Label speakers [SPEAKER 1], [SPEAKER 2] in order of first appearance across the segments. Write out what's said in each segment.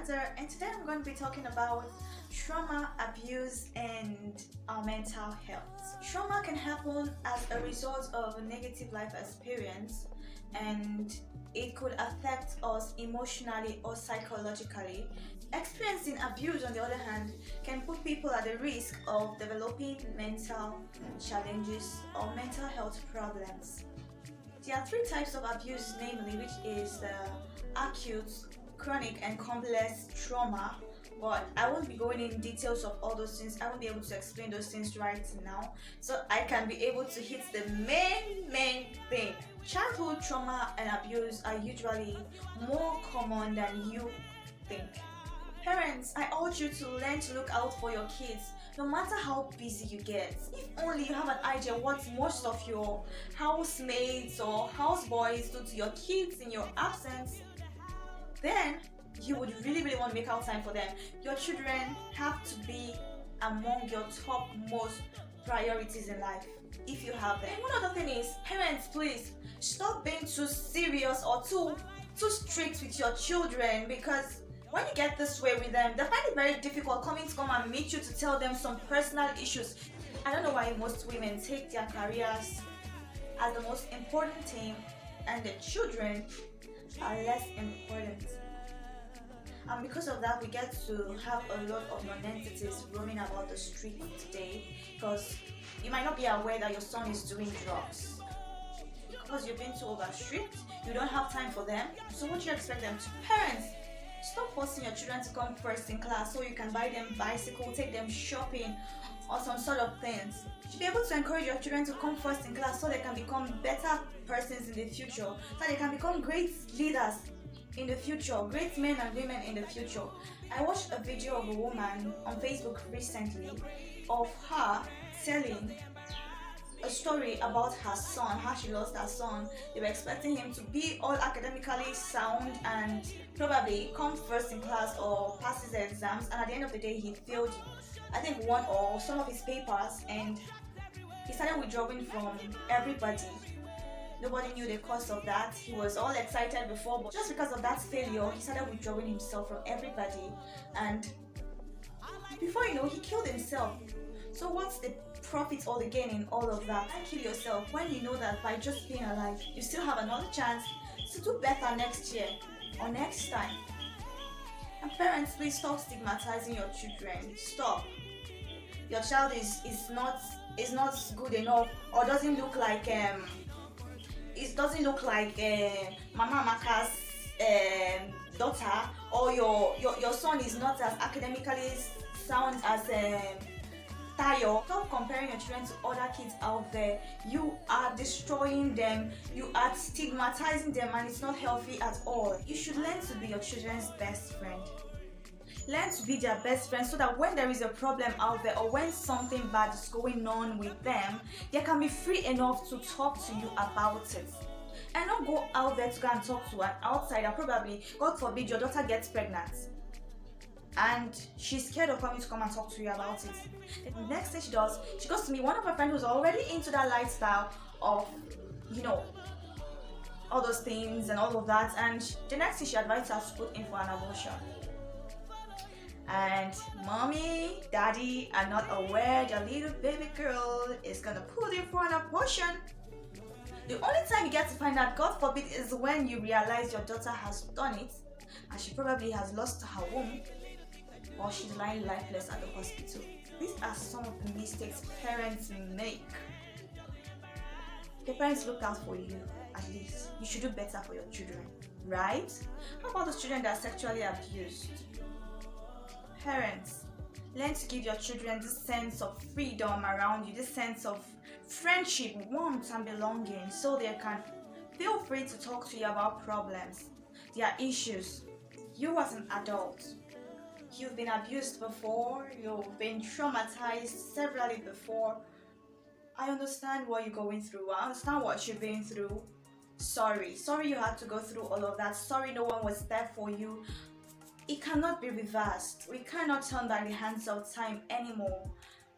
[SPEAKER 1] Alexander, and today I'm going to be talking about trauma, abuse, and our mental health. Trauma can happen as a result of a negative life experience, and it could affect us emotionally or psychologically. Experiencing abuse, on the other hand, can put people at the risk of developing mental challenges or mental health problems. There are three types of abuse, namely, which is the acute, chronic, and complex trauma. But I won't be going in details of all those things. I won't be able to explain those things right now. So I can be able to hit the main thing. Childhood trauma and abuse are usually more common than you think. Parents, I urge you to learn to look out for your kids, no matter how busy you get. If only you have an idea what most of your housemates or houseboys do to your kids in your absence, then you would really want to make out time for them. Your children have to be among your topmost priorities in life if you have them. And one other thing is, parents, please stop being too serious or too strict with your children, because when you get this way with them, they find it very difficult coming to come and meet you to tell them some personal issues. I don't know why most women take their careers as the most important thing and the children are less important. And because of that, we get to have a lot of non-entities roaming about the street today, because you might not be aware that your son is doing drugs. Because you've been too over strict, you don't have time for them. So what do you expect them to? Parents, stop forcing your children to come first in class so you can buy them bicycle, take them shopping, or some sort of things. You should be able to encourage your children to come first in class so they can become better persons in the future, so they can become great leaders in the future, great men and women in the future. I watched a video of a woman on Facebook recently of her telling a story about her son, how she lost her son. They were expecting him to be all academically sound and probably come first in class or pass his exams, and at the end of the day he failed, I think, one or some of his papers, and he started withdrawing from everybody. Nobody knew the cause of that. He was all excited before, but just because of that failure, he started withdrawing himself from everybody, and before you know, he killed himself. So what's the profit or the gain in all of that? Why kill yourself when you know that by just being alive, you still have another chance to do better next year or next time? And parents, please stop stigmatizing your children. Stop. Your child is not good enough, or doesn't look like Mama Maka's daughter, or your son is not as academically sound as Tayo. Stop comparing your children to other kids out there. You are destroying them, you are stigmatizing them, and it's not healthy at all. You should learn to be your children's best friend. Learn to be their best friend, so that when there is a problem out there or when something bad is going on with them, they can be free enough to talk to you about it. And not go out there to go and talk to an outsider. Probably, God forbid, your daughter gets pregnant and she's scared of coming to come and talk to you about it. The next thing she does, she goes to me, one of my friends who's already into that lifestyle of, all those things and all of that, and the next thing she advised us to put in for an abortion. And mommy, daddy are not aware their little baby girl is gonna put in for an abortion. The only time you get to find out, God forbid, is when you realize your daughter has done it and she probably has lost her womb, or she's lying lifeless at the hospital. These are some of the mistakes parents make. The parents look out for you, at least. You should do better for your children, right? How about those children that are sexually abused? Parents, learn to give your children this sense of freedom around you, this sense of friendship, warmth, and belonging, so they can feel free to talk to you about problems, their issues. You as an adult, you've been abused before, you've been traumatized severally before. I understand what you're going through. I understand what you've been through. Sorry you had to go through all of that. Sorry no one was there for you. It cannot be reversed. We cannot turn back the hands of time anymore.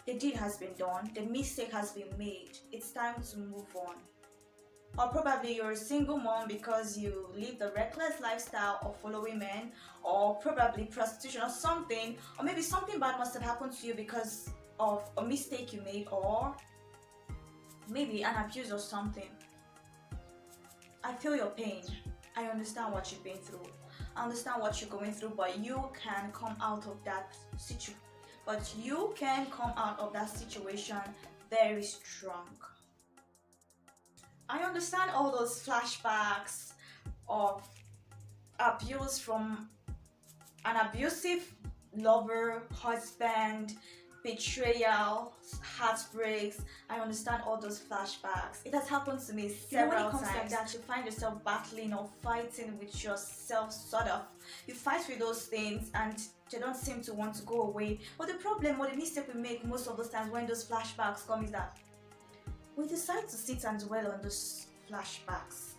[SPEAKER 1] The deed has been done. The mistake has been made. It's time to move on. Or probably you're a single mom because you live the reckless lifestyle of following men, or probably prostitution or something, or maybe something bad must have happened to you because of a mistake you made, or maybe an abuse or something. I feel your pain. I understand what you've been through. I understand what you're going through, but you can come out of that situation. But you can come out of that situation very strong. I understand all those flashbacks of abuse from an abusive lover, husband, betrayal, heartbreaks. I understand all those flashbacks. It has happened to me several times. When it comes like that, you find yourself battling or fighting with yourself, sort of. You fight with those things and they don't seem to want to go away. But the problem or the mistake we make most of those times when those flashbacks come is that we decide to sit and dwell on those flashbacks.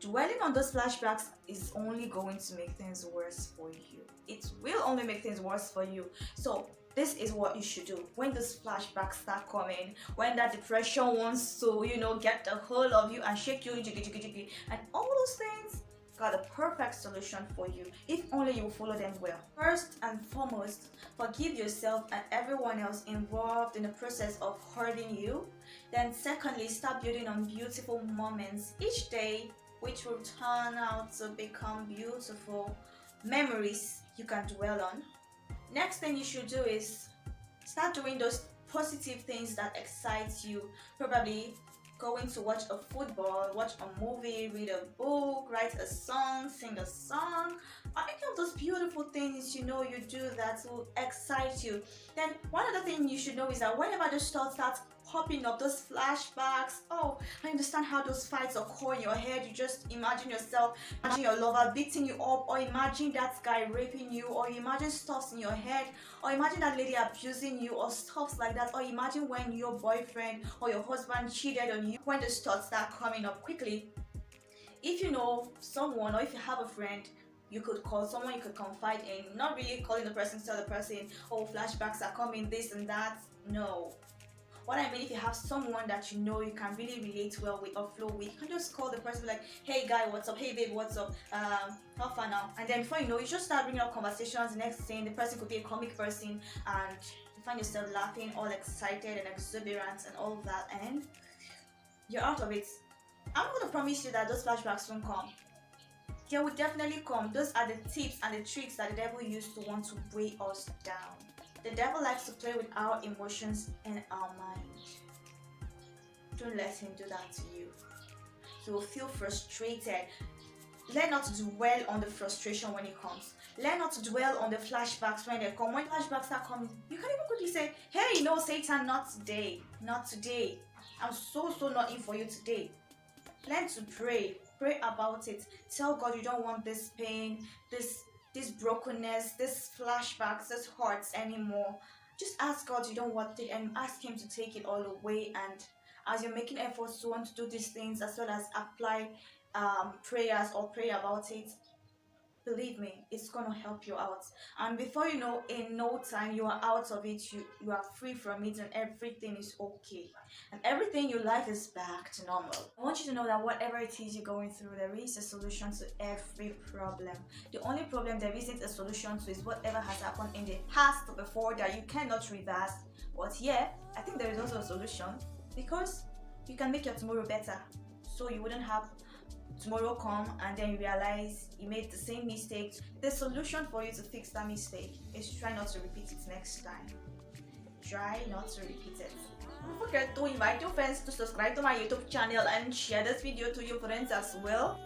[SPEAKER 1] Dwelling on those flashbacks is only going to make things worse for you. It will only make things worse for you. So this is what you should do when those flashbacks start coming, when that depression wants to, get a hold of you and shake you, and all those things. Got a perfect solution for you if only you follow them well. First and foremost, forgive yourself and everyone else involved in the process of hurting you. Then secondly, start building on beautiful moments each day, which will turn out to become beautiful memories you can dwell on. Next thing you should do is start doing those positive things that excite you. Probably going to watch a football, watch a movie, read a book, write a song, sing a song, or any of those beautiful things you do that will excite you. Then one other thing you should know is that whenever those thoughts start popping up, those flashbacks, oh, I understand how those fights occur in your head. You just imagine yourself, imagine your lover beating you up, or imagine that guy raping you, or you imagine stuffs in your head, or imagine that lady abusing you, or stuffs like that, or imagine when your boyfriend or your husband cheated on you. When those thoughts start coming up quickly, if you know someone or if you have a friend, you could call someone you could confide in, not really calling the person to tell the person, oh, flashbacks are coming, this and that. No. What I mean, if you have someone that you can really relate well with or flow with, you can just call the person like, hey guy, what's up? Hey babe, what's up? How far now? And then before you just start bringing up conversations. The next thing, the person could be a comic person and you find yourself laughing, all excited and exuberant and all that, and you're out of it. I'm going to promise you that those flashbacks won't come. They will definitely come. Those are the tips and the tricks that the devil used to want to weigh us down. The devil likes to play with our emotions and our mind. Don't let him do that to you. He will feel frustrated. Learn not to dwell on the frustration when it comes. Learn not to dwell on the flashbacks when they come. When flashbacks are coming, you can even quickly say, hey, no, Satan, not today. Not today. I'm so not in for you today. Learn to pray. Pray about it. Tell God you don't want this pain, this brokenness, this flashbacks, this hurts anymore. Just ask God you don't want it and ask him to take it all away. And as you're making efforts to want to do these things as well as apply prayers or pray about it, believe me, it's gonna help you out. And before you know, in no time you are out of it, you are free from it, and everything is okay, and everything in your life is back to normal. I want you to know that whatever it is you're going through, there is a solution to every problem. The only problem there isn't a solution to is whatever has happened in the past before that you cannot reverse. But yeah, I think there is also a solution, because you can make your tomorrow better, so you wouldn't have tomorrow come and then you realize you made the same mistake. The solution for you to fix that mistake is to try not to repeat it next time. Try not to repeat it. Don't forget to invite your friends to subscribe to my YouTube channel and share this video to your friends as well.